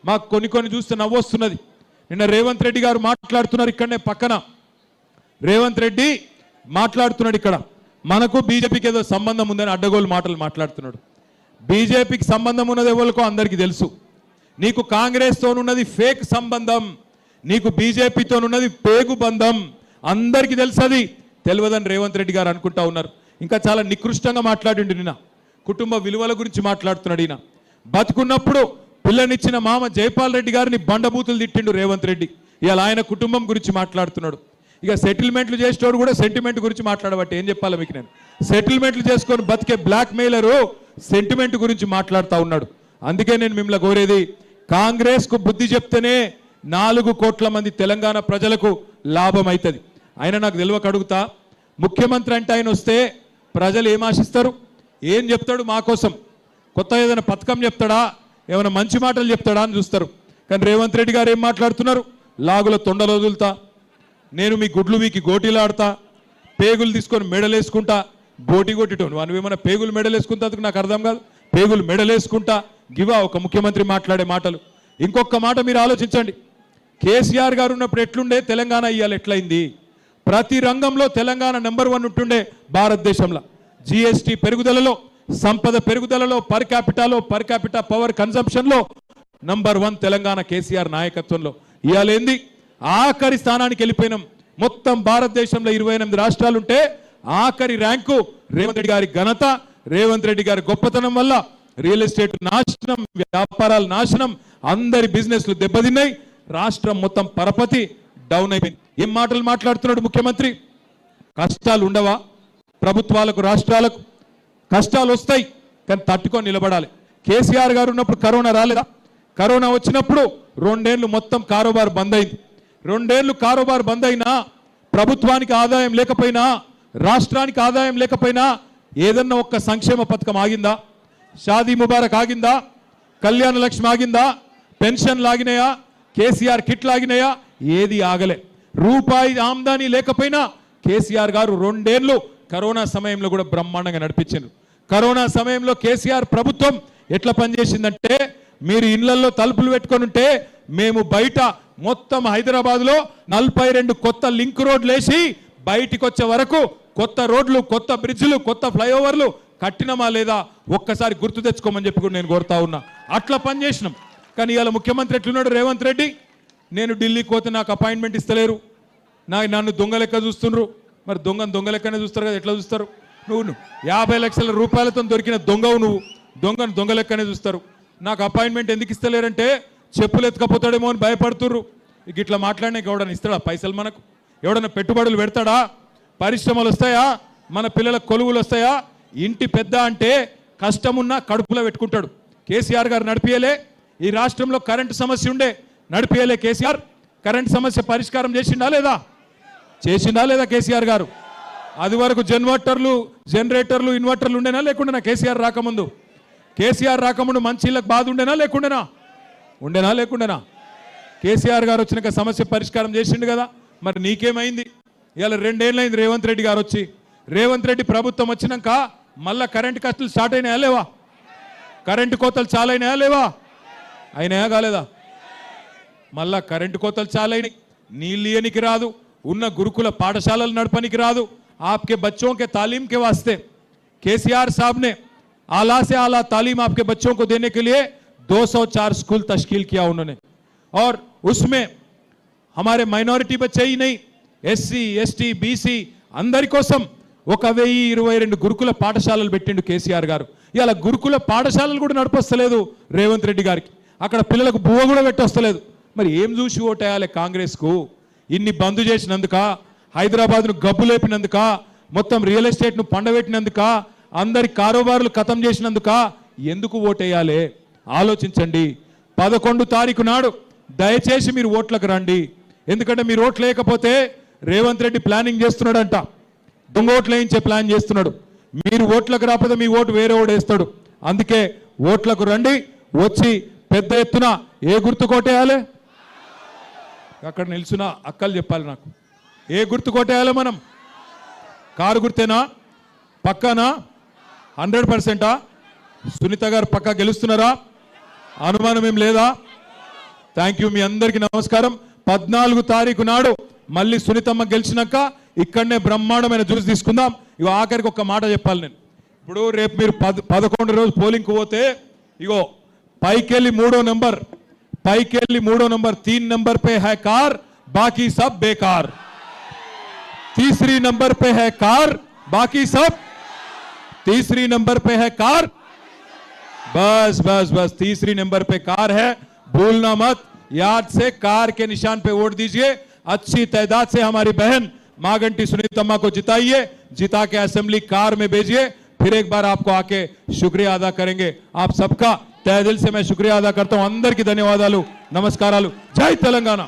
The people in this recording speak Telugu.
మాకు కొన్ని చూస్తే నవ్వొస్తున్నది. నిన్న రేవంత్ రెడ్డి గారు మాట్లాడుతున్నారు, ఇక్కడనే పక్కన రేవంత్ రెడ్డి మాట్లాడుతున్నాడు, ఇక్కడ మనకు బీజేపీకి ఏదో సంబంధం ఉందని అడ్డగోలు మాటలు మాట్లాడుతున్నాడు. బీజేపీకి సంబంధం ఉన్నది ఎవరికో అందరికీ తెలుసు. నీకు కాంగ్రెస్తోనున్నది ఫేక్ సంబంధం, నీకు బీజేపీతోనున్నది పేగు బంధం, అందరికీ తెలుసు. అది తెలియదని రేవంత్ రెడ్డి గారు అనుకుంటా ఉన్నారు. ఇంకా చాలా నికృష్టంగా మాట్లాడిండు. నిన్న కుటుంబ విలువల గురించి మాట్లాడుతున్నాడు. ఈయన బతుకున్నప్పుడు పిల్లనిచ్చిన మామ జైపాల్ రెడ్డి గారిని బండబూతులు తిట్టిండు రేవంత్ రెడ్డి. ఇవాళ ఆయన కుటుంబం గురించి మాట్లాడుతున్నాడు. ఇక సెటిల్మెంట్లు చేసేటోడు కూడా సెంటిమెంట్ గురించి మాట్లాడబట్టి ఏం చెప్పాలి మీకు నేను. సెటిల్మెంట్లు చేసుకొని బతికే బ్లాక్ మెయిలరు సెంటిమెంట్ గురించి మాట్లాడుతూ ఉన్నాడు. అందుకే నేను మిమ్మల్ని కోరేది, కాంగ్రెస్కు బుద్ధి చెప్తేనే 4 కోట్ల మంది తెలంగాణ ప్రజలకు లాభం అవుతుంది. ఆయన నాకు తెలియక అడుగుతా, ముఖ్యమంత్రి అంటే ఆయన వస్తే ప్రజలు ఏం ఆశిస్తారు, ఏం చెప్తాడు మా కోసం, కొత్త ఏదైనా పథకం చెప్తాడా, ఏమైనా మంచి మాటలు చెప్తాడా అని చూస్తారు. కానీ రేవంత్ రెడ్డి గారు ఏం మాట్లాడుతున్నారు, లాగుల తొండలు వదులుతా, నేను మీ గుడ్లు మీకు గోటీలు ఆడతా, పేగులు తీసుకొని మెడలేసుకుంటా, బోటి కొట్టిటోను నువ్వేమన్నా పేగులు మెడలేసుకుంటా, నాకు అర్థం కాదు. పేగులు మెడలేసుకుంటా గివా ఒక ముఖ్యమంత్రి మాట్లాడే మాటలు. ఇంకొక మాట మీరు ఆలోచించండి, కేసీఆర్ గారు ఉన్నప్పుడు ఎట్లుండే తెలంగాణ, ఇవాళ ఎట్లయింది. ప్రతి రంగంలో తెలంగాణ నెంబర్ 1 ఉంటుండే భారతదేశంలో. జిఎస్టీ పెరుగుదలలో, సంపద పెరుగుదలలో, పర్ క్యాపిటా పవర్ కన్సంప్షన్లో నంబర్ 1 తెలంగాణ కేసీఆర్ నాయకత్వంలో. ఇవాళ ఏంది, ఆఖరి స్థానానికి వెళ్ళిపోయినాం. మొత్తం భారతదేశంలో 28 రాష్ట్రాలుంటే ఆఖరి ర్యాంకు రేవంత్ రెడ్డి గారి ఘనత, రేవంత్ రెడ్డి గారి గొప్పతనం వల్ల రియల్ ఎస్టేట్ నాశనం, వ్యాపారాలు నాశనం, అందరి బిజినెస్లు దెబ్బతిన్నాయి, రాష్ట్రం మొత్తం పరపతి డౌన్ అయిపోయింది. ఏం మాటలు మాట్లాడుతున్నాడు ముఖ్యమంత్రి. కష్టాలు ఉండవా ప్రభుత్వాలకు, రాష్ట్రాలకు? కష్టాలు వస్తాయి, కానీ తట్టుకొని నిలబడాలి. కేసీఆర్ గారు ఉన్నప్పుడు కరోనా రాలేదా? కరోనా వచ్చినప్పుడు 2 ఏళ్ళు మొత్తం కారోబార్ బంద్ అయింది. 2 ఏళ్ళు కారోబార్ బంద్ అయినా, ప్రభుత్వానికి ఆదాయం లేకపోయినా, రాష్ట్రానికి ఆదాయం లేకపోయినా ఏదన్నా ఒక్క సంక్షేమ పథకం ఆగిందా? షాదీ ముబారక్ ఆగిందా? కళ్యాణ లక్ష్మి ఆగిందా? పెన్షన్లు ఆగినాయా? కేసీఆర్ కిట్లు ఆగినాయా? ఏది ఆగలే. రూపాయి ఆమ్దానీ లేకపోయినా కేసీఆర్ గారు 2 ఏళ్ళు కరోనా సమయంలో కూడా బ్రహ్మాండంగా నడిపించారు. కరోనా సమయంలో కేసీఆర్ ప్రభుత్వం ఎట్లా పనిచేసిందంటే, మీరు ఇళ్లలో తలుపులు పెట్టుకొని ఉంటే మేము బయట మొత్తం హైదరాబాద్లో 42 కొత్త లింక్ రోడ్లు వేసి బయటికి వచ్చే వరకు కొత్త రోడ్లు, కొత్త బ్రిడ్జ్లు, కొత్త ఫ్లైఓవర్లు కట్టినమా లేదా ఒక్కసారి గుర్తు తెచ్చుకోమని చెప్పి కూడా నేను కోరుతా ఉన్నా. అట్లా పనిచేసినాం. కానీ ఇవాళ ముఖ్యమంత్రి ఎట్లున్నాడు రేవంత్ రెడ్డి, నేను ఢిల్లీకి పోతే నాకు అపాయింట్మెంట్ ఇస్తలేరు, నన్ను దొంగ లెక్క చూస్తున్నారు. మరి దొంగ లెక్కనే చూస్తారు కదా, ఎట్లా చూస్తారు? నువ్వు 50 లక్షల రూపాయలతో దొరికిన దొంగవు, నువ్వు దొంగ లెక్కనే చూస్తారు. నాకు అపాయింట్మెంట్ ఎందుకు ఇస్తలేరంటే చెప్పులు ఎత్తుకపోతాడేమో అని భయపడుతుర్రు. ఇక ఇట్లా మాట్లాడినా ఎవడన్నా ఇస్తాడా పైసలు? మనకు ఎవడన్నా పెట్టుబడులు పెడతాడా? పరిశ్రమలు వస్తాయా? మన పిల్లల కొలువులు వస్తాయా? ఇంటి పెద్ద అంటే కష్టమున్నా కడుపులో పెట్టుకుంటాడు. కేసీఆర్ గారు నడిపియలే. ఈ రాష్ట్రంలో కరెంటు సమస్య ఉండే, నడిపియలే కేసీఆర్. కరెంటు సమస్య పరిష్కారం చేసిండా లేదా కేసీఆర్ గారు? అది వరకు జనరేటర్లు ఇన్వర్టర్లు ఉండేనా లేకుండానా? కేసీఆర్ రాకముందు మంచి ఇళ్ళకి బాధ ఉండేనా లేకుండానా? కేసీఆర్ గారు వచ్చినాక సమస్య పరిష్కారం చేసిండు కదా. మరి నీకేమైంది? ఇవాళ 2 ఏళ్ళైంది రేవంత్ రెడ్డి గారు వచ్చి. రేవంత్ రెడ్డి ప్రభుత్వం వచ్చినాక మళ్ళా కరెంటు కష్టాలు స్టార్ట్ అయినాయా లేవా? కరెంటు కోతలు చాలా అయినాయా లేవా? అయినాయా కాలేదా? మళ్ళా కరెంటు కోతలు చాలా అయినాయి. నీళ్ళు ఇయ్యనికి రాదు, ఉన్న గురుకుల పాఠశాలలు నడపనికి రాదు. आपके बच्चों के तालीम के वास्ते केसीआर साहब ने आला से आला तालीम आपके बच्चों को देने के लिए 204 स्कूल तश्कील किया उन्होंने. और उसमें हमारे माइनॉरिटी बच्चे ही नहीं, एससी एसटी बीसी अंदरी कोसम 1022 గురుకుల పాఠశాలలు పెట్టిండు కేసీఆర్ గారు. ఇలా గురుకుల పాఠశాలలు కూడా నడిపొస్తలేదు రేవంత్ రెడ్డి గారికి. అక్కడ పిల్లలకు బువ్వ కూడా పెట్టొస్తలేదు. మరి ఏం చూసి ఓటేయాలి కాంగ్రెస్కు? ఇన్ని బంద్ చేసినందుక, హైదరాబాద్ను గబ్బు లేపినందుక, మొత్తం రియల్ ఎస్టేట్ను పండబెట్టినందుక, అందరి కారోబార్లు ఖతం చేసినందుక ఎందుకు ఓటేయాలి? ఆలోచించండి. 11 తారీఖు నాడు దయచేసి మీరు ఓట్లకు రండి. ఎందుకంటే మీరు ఓట్లు లేకపోతే రేవంత్ రెడ్డి ప్లానింగ్ చేస్తున్నాడంట, దొంగ ఓట్లు వేయించే ప్లాన్ చేస్తున్నాడు. మీరు ఓట్లకు రాకపోతే మీ ఓటు వేరే ఓటు వేస్తాడు. అందుకే ఓట్లకు రండి. వచ్చి పెద్ద ఎత్తున ఏ గుర్తు కొట్టేయాలి? అక్కడ నిల్చున్న అక్కలు చెప్పాలి నాకు. ఏ గుర్తు కొట్టేయాలి మనం? కారు గుర్తేనా? పక్కానా? 100%? సునీత గారు పక్కా గెలుస్తున్నారా? అనుమానం ఏం లేదా? థ్యాంక్ యూ మీ అందరికీ నమస్కారం 14 తారీఖు నాడు మళ్ళీ సునీతమ్మ గెలిచినాక ఇక్కడనే బ్రహ్మాండమైన జ్యూస్ తీసుకుందాం ఇగో ఆఖరికి ఒక మాట చెప్పాలి నేను ఇప్పుడు రేపు మీరు 11 రోజు పోలింగ్కి పోతే ఇగో పైకెళ్ళి 3వ నంబర్ 3 नंबर पे है कार बाकी सब बेकार तीसरी नंबर पे है कार बाकी सब तीसरी नंबर पे है कार बस बस बस तीसरी नंबर पे कार है भूलना मत याद से कार के निशान पे वोट दीजिए अच्छी तादाद से हमारी बहन मागंटी सुनीतम्मा को जिताइए जिता के असेंबली कार में भेजिए फिर एक बार आपको आके शुक्रिया अदा करेंगे आप सबका तहे दिल से मैं शुक्रिया अदा करता हूं अंदर की धन्यवादालु नमस्कारालु जय तेलंगाना।